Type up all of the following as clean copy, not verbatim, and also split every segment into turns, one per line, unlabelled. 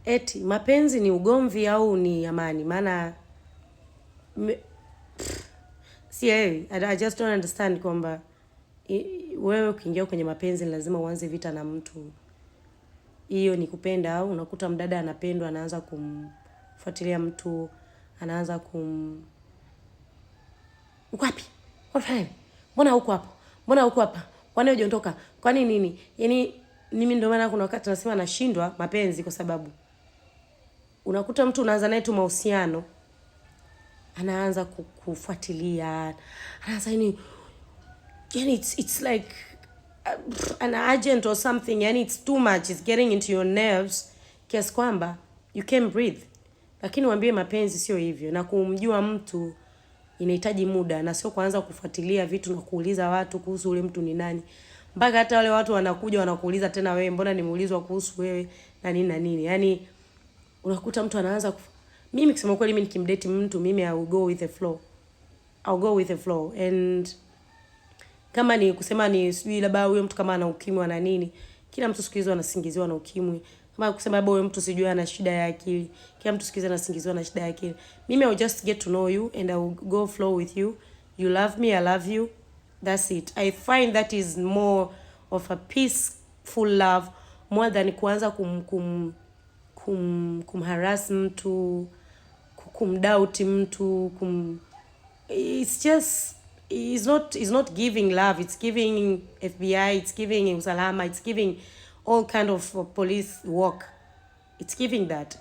eti mapenzi ni ugomvi au ni amani? Maana I just don't understand kwamba wewe ukiingia kwenye mapenzi lazima uanze vita na mtu. Hiyo ni kupenda? Au unakuta mdada anapendwa anaanza kumfuatilia mtu, anaanza uko wapi? Mbona huko hapo? Mbona huko hapa? Kwani hujaondoka? Kwani nini? Yaani mimi ndio maana kuna wakati nasema nashindwa mapenzi, kwa sababu unakuta mtu unaanza naye tu mahusiano, anaanza kufuatilia, anaanza yani it's like an agent or something. Yani it's too much, it's getting into your nerves kiasi kwamba you can't breathe. Lakini waambie mapenzi sio hivyo, na kumjua mtu inahitaji muda, na sio kuanza kufuatilia vitu na kuuliza watu kuhusu ule mtu ni nani. Mpaka hata wale watu wanakuja wanakuuliza tena, wewe mbona nimeulizwa kuhusu wewe na nini na nini. Yani unakuta mtu anaanza mimi kusema kweli, mimi nikimdate mtu, mimi I'll go with the flow. And kama ni kusema ni sijui labda huyo mtu kama ana ukimwi na nini, kila mtu siku hizo anasingiziwa na ukimwi. Kama kusema labda huyo mtu sijui ana shida ya akili, kila mtu siku hizo anasingiziwa na shida ya akili. Mimi I'll just get to know you and I'll go flow with you. You love me, I love you. That's it. I find that is more of a peaceful love, more than kuanza kumharass mtu, kumdoubt mtu, it's not giving love. It's giving FBI, it's giving usalama, it's giving all kind of police work. It's giving that.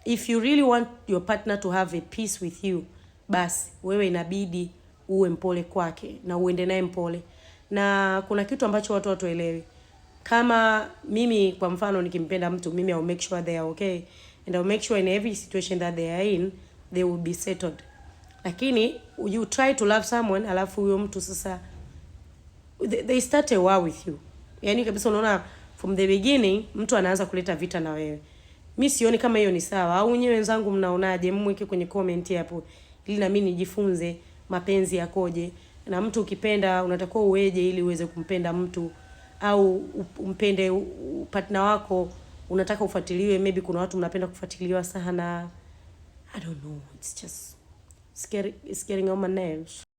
If you really want your partner to have a peace with you, basi wewe inabidi uwe mpole kwake na uende naye mpole. Na kuna kitu ambacho watu watuelewi. Kama mimi kwa mfano nikimpenda mtu, mimi I'll make sure they are okay, and I'll make sure in every situation that they are in they will be settled. Lakini you try to love someone, alafu huyo mtu sasa they start a war with you. Yani kabisa unaona from the beginning mtu anaanza kuleta vita na wewe. Mimi sioni kama hiyo ni sawa. Au nyewe wenzangu mnaonaje? Mweke kwenye comment hapo ili na mimi nijifunze mapenzi yakoje. Na mtu ukipenda unatakiwa uweje ili uweze kumpenda mtu, au umpende partner wako unataka ufuatiliwe. Maybe kuna watu mnapenda kufuatiliwa sana. I don't know. It's just scary, it's getting on my nerves.